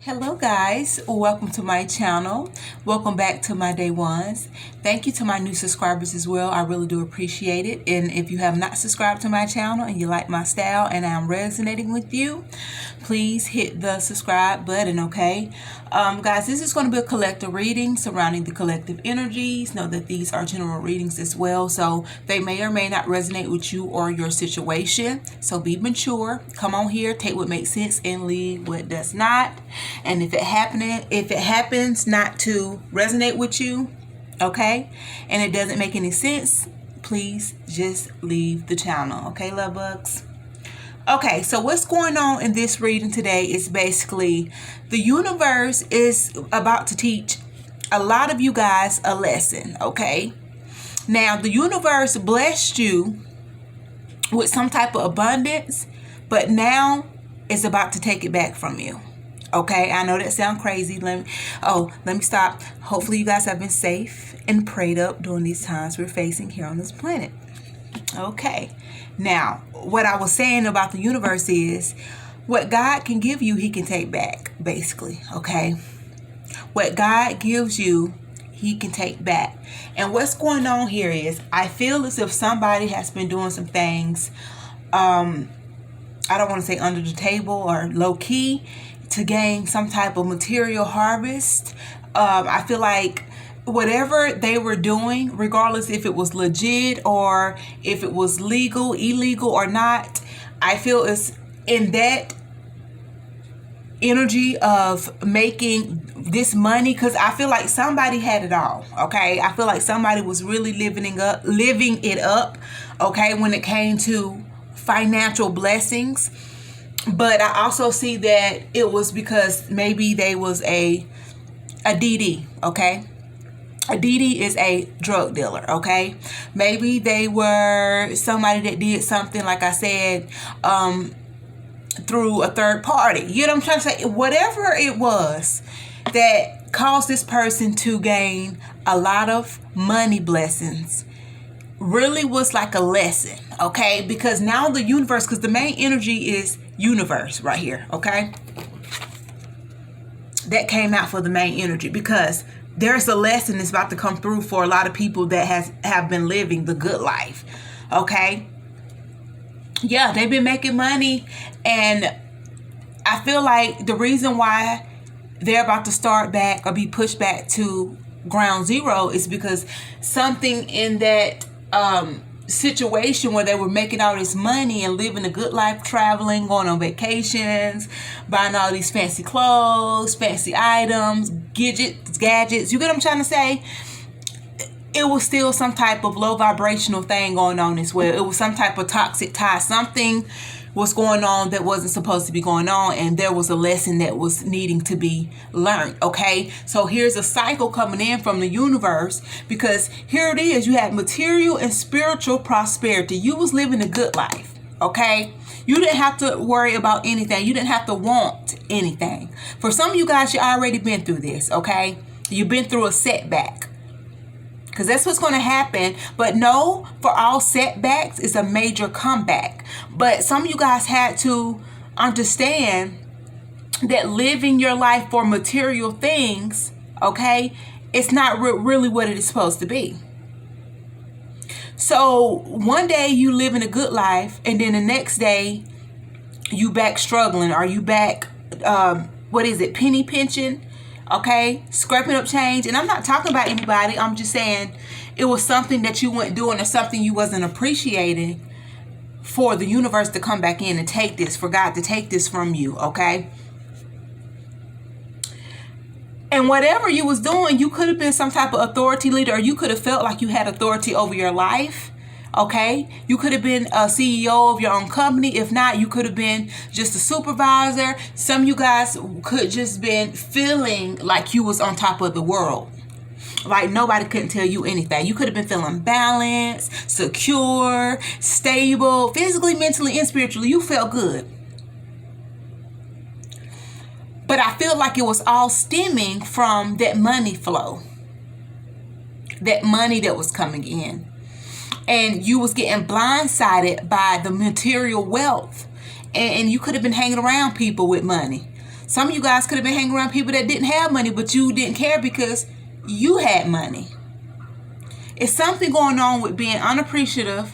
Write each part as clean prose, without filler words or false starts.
Hello guys, welcome to my channel. Welcome back to my day ones. Thank you to my new subscribers as well. I really do appreciate it. And if you have not subscribed to my channel and you like my style and I'm resonating with you, please hit the subscribe button, okay? Guys, this is going to be a collective reading surrounding the collective energies. Know that these are general readings as well, so they may or may not resonate with you or your situation. So be mature. Come on here, take what makes sense and leave what does not. And if it happens not to resonate with you, okay, and it doesn't make any sense, please just leave the channel, okay, love bugs? Okay, so what's going on in this reading today is basically the universe is about to teach a lot of you guys a lesson, okay? Now, the universe blessed you with some type of abundance, but now it's about to take it back from you. Okay, I know that sounds crazy. Let me stop. Hopefully you guys have been safe and prayed up during these times we're facing here on this planet. Okay, now what I was saying about the universe is what God can give you, he can take back, basically. Okay, what God gives you, he can take back. And what's going on here is I feel as if somebody has been doing some things, I don't want to say under the table or low key, to gain some type of material harvest. I feel like whatever they were doing, regardless if it was legit or if it was legal, illegal or not, I feel it's in that energy of making this money, because I feel like somebody had it all. Okay, I feel like somebody was really living it up, okay, when it came to financial blessings. But I also see that it was because maybe they was a DD, okay? A DD is a drug dealer, okay? Maybe they were somebody that did something, like I said, through a third party. You know what I'm trying to say? Whatever it was that caused this person to gain a lot of money blessings really was like a lesson, okay? Because now the universe, because the main energy is universe right here, okay? That came out for the main energy because there's a lesson that's about to come through for a lot of people that have been living the good life, okay? Yeah, they've been making money, and I feel like the reason why they're about to start back or be pushed back to ground zero is because something in that situation where they were making all this money and living a good life, traveling, going on vacations, buying all these fancy clothes, fancy items, gadgets, you get what I'm trying to say? It was still some type of low vibrational thing going on as well. It was some type of toxic tie. Something was going on that wasn't supposed to be going on, and there was a lesson that was needing to be learned, okay? So here's a cycle coming in from the universe, because here it is. You had material and spiritual prosperity. You was living a good life, okay? You didn't have to worry about anything. You didn't have to want anything. For some of you guys, you already been through this, okay? You've been through a setback, because that's what's going to happen. But no, for all setbacks, it's a major comeback. But some of you guys had to understand that living your life for material things, okay, it's not really what it is supposed to be. So one day you living a good life, and then the next day you back struggling, or you back, penny pinching, okay, scraping up change. And I'm not talking about anybody. I'm just saying it was something that you weren't doing or something you wasn't appreciating, for the universe to come back in and take this, for God to take this from you, okay? And whatever you was doing, you could have been some type of authority leader, or you could have felt like you had authority over your life, okay? You could have been a CEO of your own company. If not, you could have been just a supervisor. Some of you guys could just been feeling like you was on top of the world. Like nobody couldn't tell you anything. You could have been feeling balanced, secure, stable, physically, mentally, and spiritually. You felt good. But I feel like it was all stemming from that money flow. That money that was coming in. And you was getting blindsided by the material wealth. And you could have been hanging around people with money. Some of you guys could have been hanging around people that didn't have money, but you didn't care because you had money. It's something going on with being unappreciative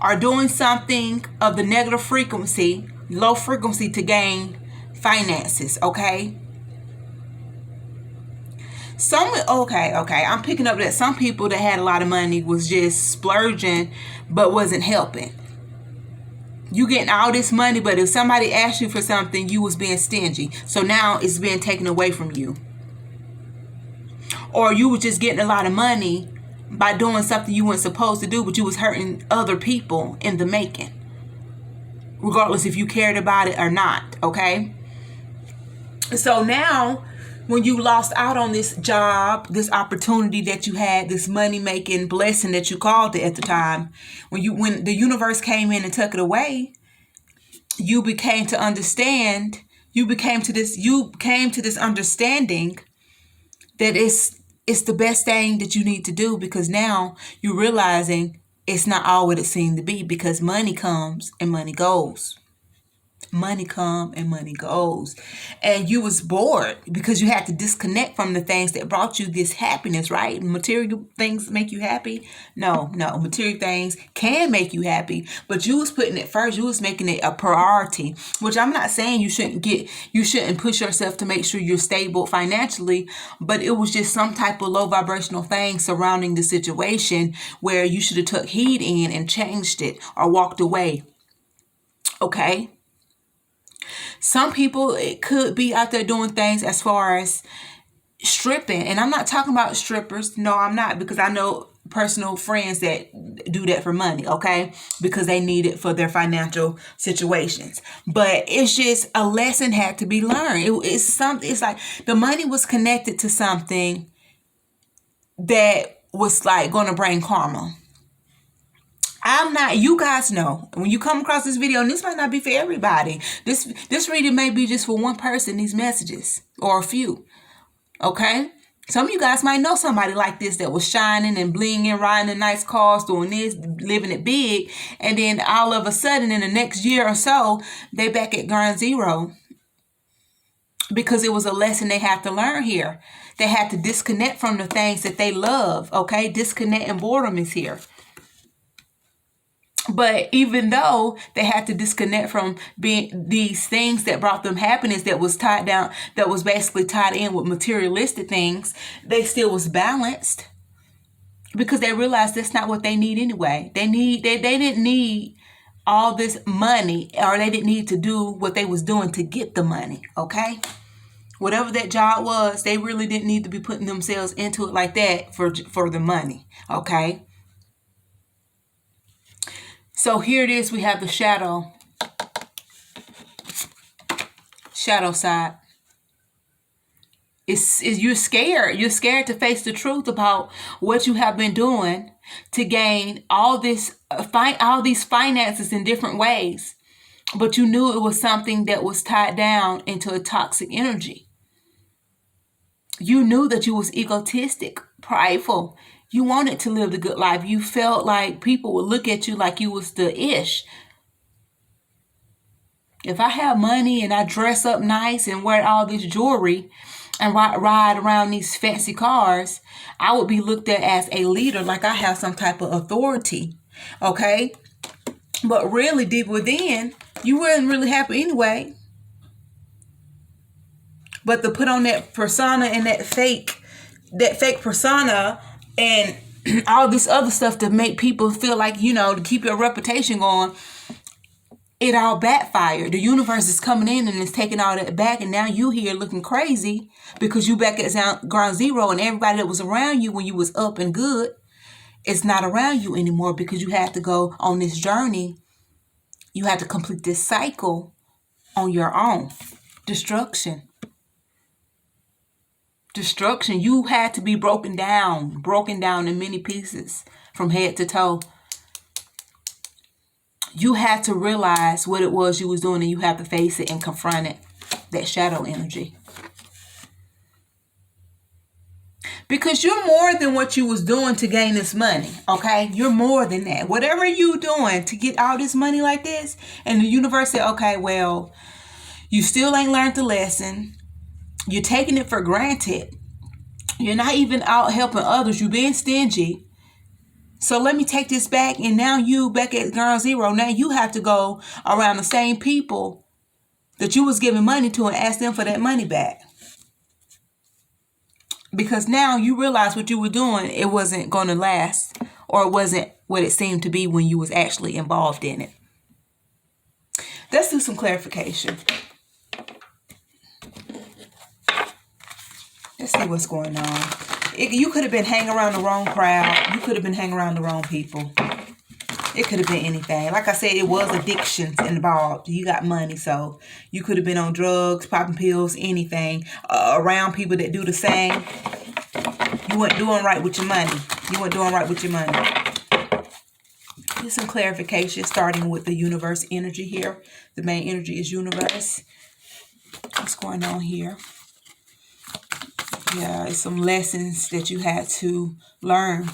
or doing something of the negative frequency, low frequency, to gain finances, okay? I'm picking up that some people that had a lot of money was just splurging but wasn't helping. You getting all this money, but if somebody asked you for something, you was being stingy. So now it's being taken away from you. Or you were just getting a lot of money by doing something you weren't supposed to do, but you was hurting other people in the making. Regardless if you cared about it or not, okay? So now, when you lost out on this job, this opportunity that you had, this money-making blessing that you called it at the time, when the universe came in and took it away, you came to this understanding that it's the best thing that you need to do, because now you're realizing it's not all what it seemed to be, because money comes and money goes. Money come and money goes. And you was bored because you had to disconnect from the things that brought you this happiness, right? Material things make you happy? No. Material things can make you happy, but you was putting it first. You was making it a priority, which I'm not saying you shouldn't push yourself to make sure you're stable financially, but it was just some type of low vibrational thing surrounding the situation where you should have took heed in and changed it or walked away. Okay? Some people, it could be out there doing things as far as stripping. And I'm not talking about strippers. No, I'm not, because I know personal friends that do that for money, okay? Because they need it for their financial situations. But it's just a lesson had to be learned. It's like the money was connected to something that was like going to bring karma. You guys know, when you come across this video, and this might not be for everybody. This reading may be just for one person, these messages, or a few. Okay? Some of you guys might know somebody like this that was shining and blinging, riding in nice cars, doing this, living it big. And then all of a sudden, in the next year or so, they back at ground zero. Because it was a lesson they had to learn here. They had to disconnect from the things that they love. Okay? Disconnect and boredom is here. But even though they had to disconnect from being these things that brought them happiness, that was tied down, that was basically tied in with materialistic things, they still was balanced, because they realized that's not what they need anyway. They didn't need all this money, or they didn't need to do what they was doing to get the money. Okay, whatever that job was, they really didn't need to be putting themselves into it like that for the money. Okay. So here it is. We have the shadow side. You're scared. You're scared to face the truth about what you have been doing to gain all these finances in different ways. But you knew it was something that was tied down into a toxic energy. You knew that you was egotistic, prideful. You wanted to live the good life. You felt like people would look at you like you was the ish. If I have money and I dress up nice and wear all this jewelry and ride around these fancy cars, I would be looked at as a leader, like I have some type of authority. Okay? But really deep within, you weren't really happy anyway. But to put on that persona and that fake persona and all this other stuff to make people feel like, to keep your reputation going, it all backfired. The universe is coming in and it's taking all that back, and now you here looking crazy because you back at ground zero, and everybody that was around you when you was up and good is not around you anymore, because you had to go on this journey. You had to complete this cycle on your own. Destruction. You had to be broken down in many pieces from head to toe. You had to realize what it was you was doing, and you have to face it and confront it, that shadow energy. Because you're more than what you was doing to gain this money, okay? You're more than that. Whatever you doing to get all this money like this, and the universe said, okay, well, You still ain't learned the lesson. You're taking it for granted. You're not even out helping others. You're being stingy. So let me take this back, and now you back at ground zero. Now you have to go around the same people that you was giving money to and ask them for that money back. Because now you realize what you were doing, it wasn't going to last, or it wasn't what it seemed to be when you was actually involved in it. Let's do some clarification. Let's see what's going on. You could have been hanging around the wrong crowd. You could have been hanging around the wrong people. It could have been anything. Like I said, it was addictions involved. You got money, so you could have been on drugs, popping pills, anything. Around people that do the same. You weren't doing right with your money. You weren't doing right with your money. Here's some clarification, starting with the universe energy here. The main energy is universe. What's going on here? Yeah, it's some lessons that you had to learn.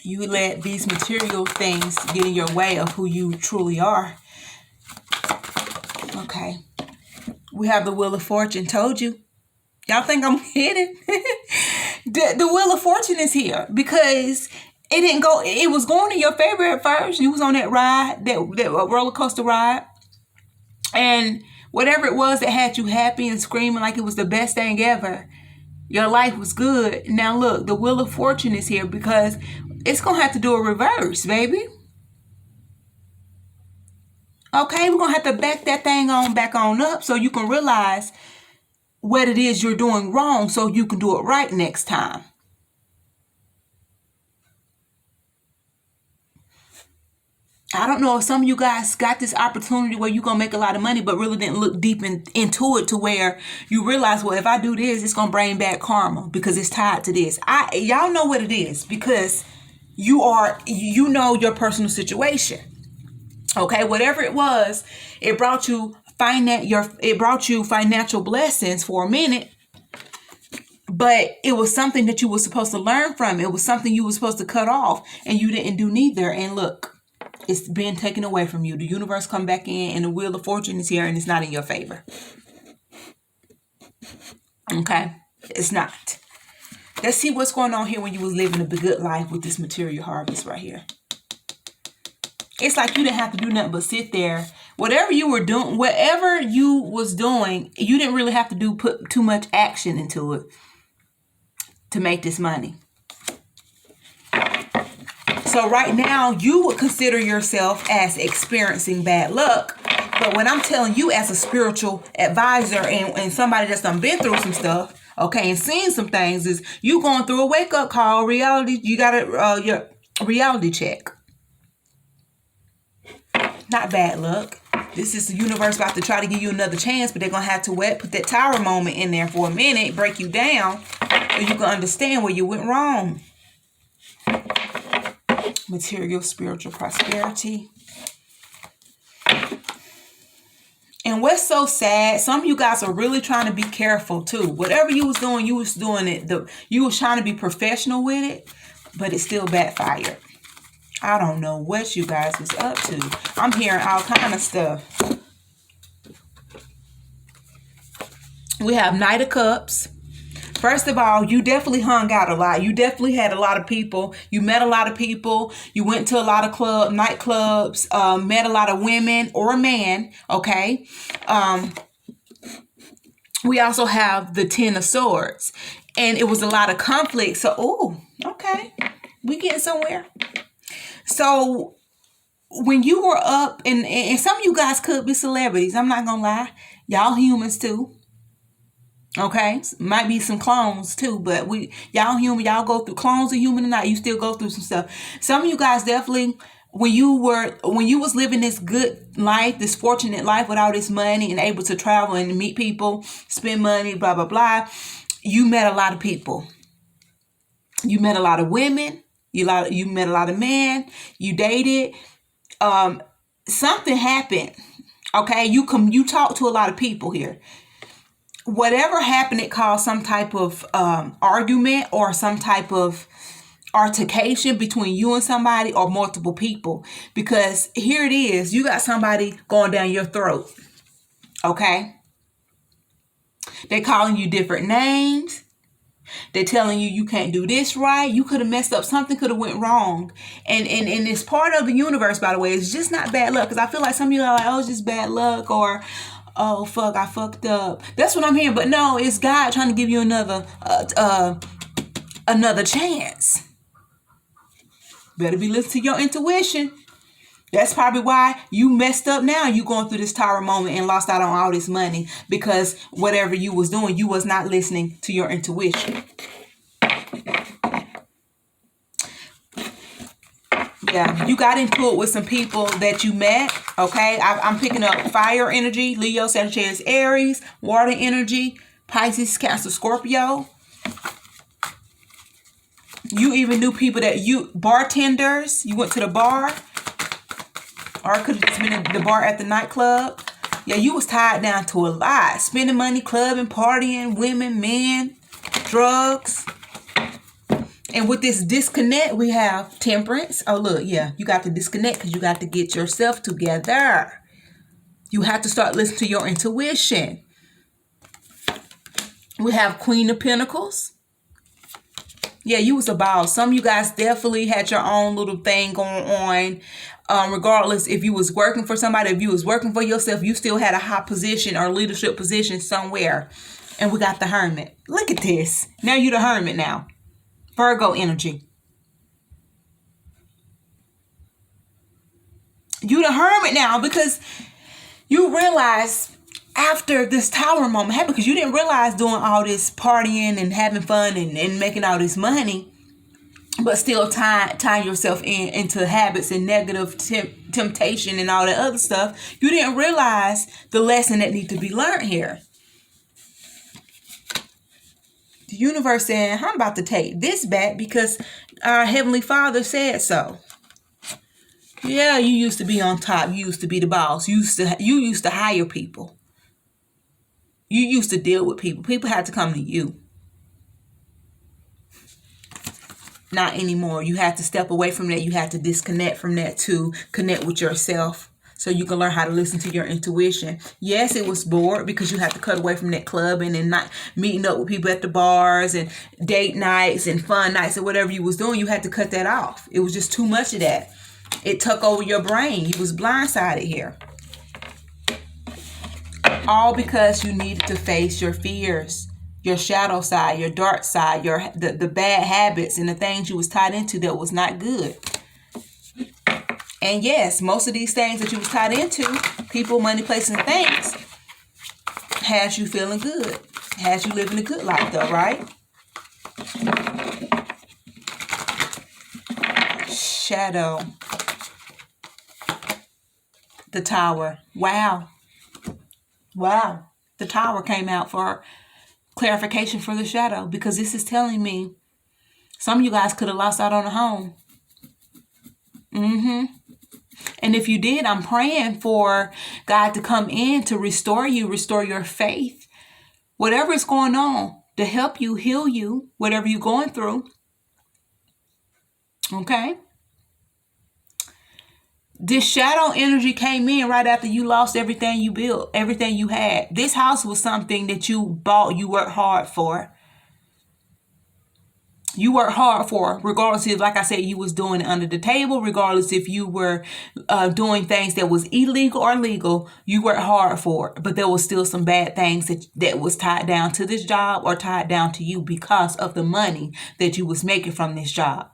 You let these material things get in your way of who you truly are. Okay. We have the Wheel of Fortune. Told you. Y'all think I'm kidding? The Wheel of Fortune is here because it didn't go. It was going in your favor at first. You was on that ride, that roller coaster ride. And whatever it was that had you happy and screaming like it was the best thing ever, your life was good. Now look, the Wheel of Fortune is here because it's going to have to do a reverse, baby. Okay, we're going to have to back that thing on back on up so you can realize what it is you're doing wrong so you can do it right next time. I don't know if some of you guys got this opportunity where you're going to make a lot of money, but really didn't look deep into it to where you realize, well, if I do this, it's going to bring back karma because it's tied to this. Y'all know what it is because you know your personal situation. Okay, whatever it was, it brought you financial blessings for a minute, but it was something that you were supposed to learn from. It was something you were supposed to cut off, and you didn't do neither. And look, it's been taken away from you. The universe come back in, and the Wheel of Fortune is here, and it's not in your favor. Okay, it's not. Let's see what's going on here when you was living a good life with this material harvest right here. It's like you didn't have to do nothing but sit there. Whatever you were doing, whatever you was doing, you didn't really have to put too much action into it to make this money. So right now, you would consider yourself as experiencing bad luck. But when I'm telling you as a spiritual advisor and somebody that's done been through some stuff, okay, and seen some things, is you going through a wake-up call, reality, you got your reality check. Not bad luck. This is the universe about to try to give you another chance, but they're going to have to put that tower moment in there for a minute, break you down, so you can understand where you went wrong. Material, spiritual prosperity. And what's so sad, some of you guys are really trying to be careful too. Whatever you was doing it. You was trying to be professional with it, but it still backfired. I don't know what you guys was up to. I'm hearing all kind of stuff. We have Knight of Cups. First of all, you definitely hung out a lot. You definitely had a lot of people. You met a lot of people. You went to a lot of nightclubs, met a lot of women or a man, okay? We also have the Ten of Swords. And it was a lot of conflict. So, okay. We getting somewhere. So when you were up, and some of you guys could be celebrities. I'm not going to lie. Y'all humans too. Okay, might be some clones too, but y'all human, y'all go through, clones are human or not, you still go through some stuff. Some of you guys definitely, when you was living this good life, this fortunate life with all this money and able to travel and meet people, spend money, blah, blah, blah, you met a lot of people. You met a lot of women, you met a lot of men, you dated, something happened. Okay, you talked to a lot of people here. Whatever happened, it caused some type of argument or some type of altercation between you and somebody or multiple people. Because here it is, you got somebody going down your throat. Okay? They calling you different names. They're telling you you can't do this right. You could have messed up. Something could have went wrong. And it's part of the universe, by the way. It's just not bad luck. Because I feel like some of you are like, oh, it's just bad luck. Or, oh, fuck, I fucked up. That's what I'm hearing. But no, it's God trying to give you another chance. Better be listening to your intuition. That's probably why you messed up now. You going through this tower moment and lost out on all this money. Because whatever you was doing, you was not listening to your intuition. Yeah, you got into it with some people that you met. Okay, I'm picking up fire energy, Leo, Sagittarius, Aries, water energy, Pisces, Cancer, Scorpio. You even knew people bartenders. You went to the bar. Or it could have just been at the bar at the nightclub. Yeah, you was tied down to a lot. Spending money, clubbing, partying, women, men, drugs. And with this disconnect, we have temperance. Oh, look, yeah, you got to disconnect because you got to get yourself together. You have to start listening to your intuition. We have Queen of Pentacles. Yeah, you was a boss. Some of you guys definitely had your own little thing going on. Regardless if you was working for somebody, if you was working for yourself, you still had a high position or leadership position somewhere. And we got the Hermit. Look at this. Now you the Hermit now. Virgo energy. You the Hermit now because you realize after this tower moment happened, because you didn't realize doing all this partying and having fun and making all this money, but still tying yourself into habits and negative temptation and all that other stuff, you didn't realize the lesson that needs to be learned here. The universe saying, I'm about to take this back because our Heavenly Father said so. Yeah, you used to be on top. You used to be the boss. You used to hire people. You used to deal with people. People had to come to you. Not anymore. You had to step away from that. You had to disconnect from that to connect with yourself so you can learn how to listen to your intuition. Yes, it was bored because you had to cut away from that clubbing and not meeting up with people at the bars and date nights and fun nights or whatever you was doing. You had to cut that off. It was just too much of that. It took over your brain. You was blindsided here. All because you needed to face your fears, your shadow side, your dark side, the bad habits and the things you was tied into that was not good. And yes, most of these things that you was tied into, people, money, places, and things, has you feeling good. Has you living a good life though, right? Shadow. The Tower. Wow. Wow. The Tower came out for clarification for the shadow because this is telling me some of you guys could have lost out on a home. And if you did, I'm praying for God to come in to restore you, restore your faith. Whatever is going on, to help you, heal you, whatever you're going through. Okay? This shadow energy came in right after you lost everything you built, everything you had. This house was something that you bought, you worked hard for. You worked hard for, regardless if, like I said, you was doing it under the table, regardless if you were doing things that was illegal or legal, you worked hard for it. But there was still some bad things that was tied down to this job or tied down to you because of the money that you was making from this job.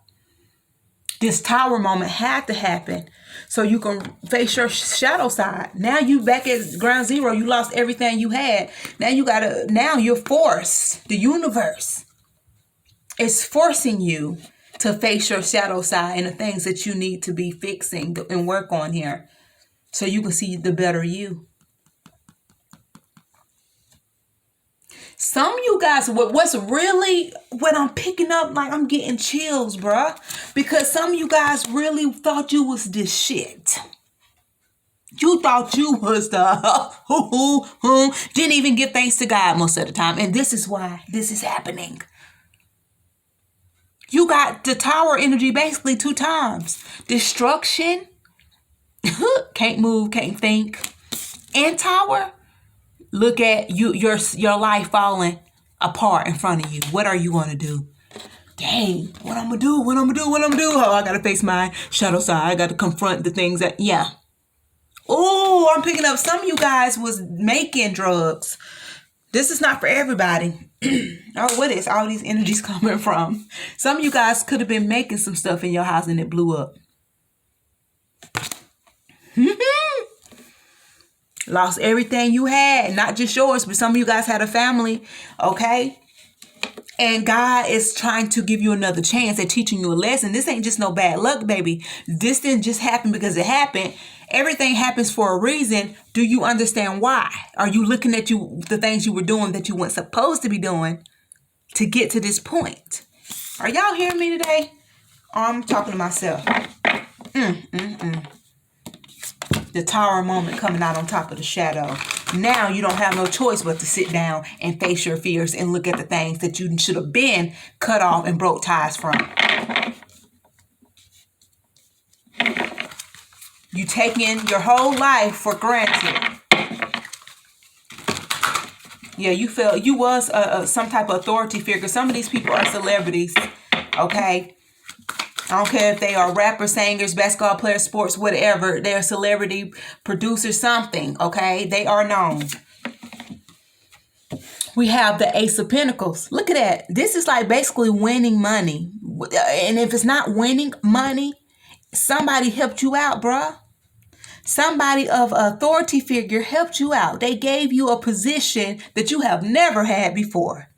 This tower moment had to happen so you can face your shadow side. Now you back at ground zero. You lost everything you had. Now you're forced. The universe is forcing you to face your shadow side and the things that you need to be fixing and work on here so you can see the better you. Some of you guys, what I'm picking up, like I'm getting chills, bruh. Because some of you guys really thought you was this shit. You thought you was the didn't even give thanks to God most of the time. And this is why this is happening. You got the tower energy basically 2 times. Destruction, can't move, can't think, and tower. look at your life falling apart in front of you. What are you going to do? Dang, what I'm going to do? What I'm going to do? What I'm going to do? Oh, I got to face my shadow side. I got to confront the things that, yeah. Oh, I'm picking up some of you guys was making drugs. This is not for everybody. Oh, what is all these energies coming from? Some of you guys could have been making some stuff in your house and it blew up. Lost everything you had, not just yours, but some of you guys had a family, okay? And God is trying to give you another chance at teaching you a lesson. This ain't just no bad luck, baby. This didn't just happen because it happened. Everything happens for a reason. Do you understand why? Are you looking at the things you were doing that you weren't supposed to be doing to get to this point? Are y'all hearing me today? I'm talking to myself. The tower moment coming out on top of the shadow. Now you don't have no choice but to sit down and face your fears and look at the things that you should have been cut off and broke ties from. You taking your whole life for granted. Yeah, you felt you was some type of authority figure. Some of these people are celebrities, okay? I don't care if they are rappers, singers, basketball players, sports, whatever. They're a celebrity, producer, something, okay? They are known. We have the Ace of Pentacles. Look at that. This is like basically winning money. And if it's not winning money, somebody helped you out, bruh. Somebody of authority figure helped you out. They gave you a position that you have never had before.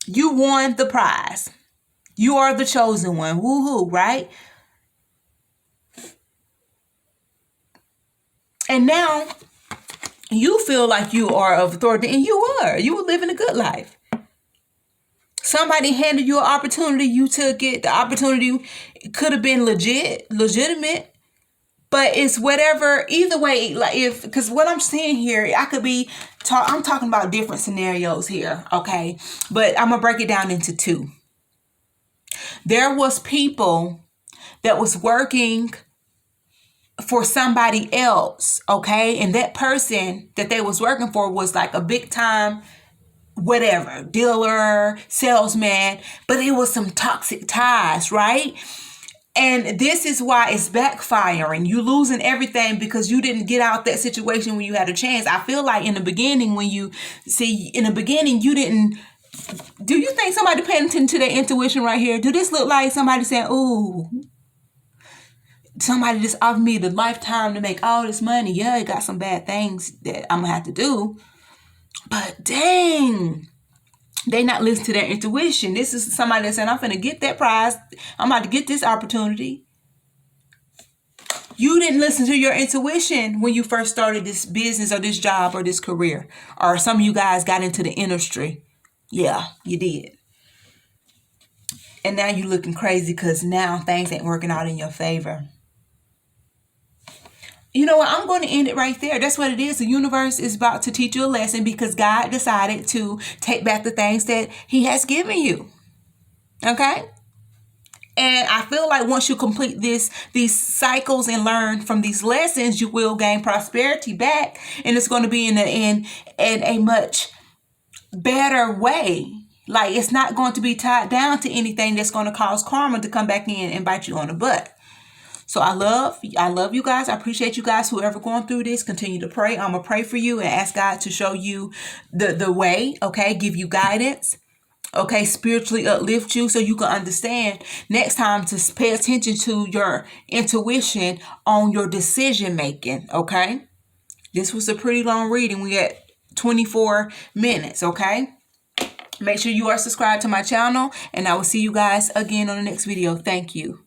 You won the prize. You are the chosen one. Woohoo, right? And now you feel like you are of authority, and you were. You were living a good life. Somebody handed you an opportunity. You took it. The opportunity could have been legitimate. But it's whatever, either way, like because what I'm seeing here, I could be, I'm talking about different scenarios here, okay? But I'm going to break it down into two. There was people that was working for somebody else, okay? And that person that they was working for was like a big time, whatever, dealer, salesman, but it was some toxic ties, right? And this is why it's backfiring. You losing everything because you didn't get out that situation when you had a chance. I feel like in the beginning you didn't. Do you think somebody paying attention to their intuition right here? Do this look like somebody saying, ooh, somebody just offered me the lifetime to make all this money. Yeah, it got some bad things that I'm going to have to do. But dang, they not listening to their intuition. This is somebody that's saying, I'm going to get that prize. I'm about to get this opportunity. You didn't listen to your intuition when you first started this business or this job or this career. Or some of you guys got into the industry. Yeah, you did. And now you're looking crazy because now things ain't working out in your favor. You know what? I'm going to end it right there. That's what it is. The universe is about to teach you a lesson because God decided to take back the things that He has given you. Okay? And I feel like once you complete these cycles and learn from these lessons, you will gain prosperity back. And it's going to be in a much better way. Like it's not going to be tied down to anything that's going to cause karma to come back in and bite you on the butt. So I love you guys. I appreciate you guys. Whoever going through this, continue to pray. I'm going to pray for you and ask God to show you the way, okay? Give you guidance, okay? Spiritually uplift you so you can understand next time to pay attention to your intuition on your decision making, okay? This was a pretty long reading. We got 24 minutes, okay? Make sure you are subscribed to my channel, and I will see you guys again on the next video. Thank you.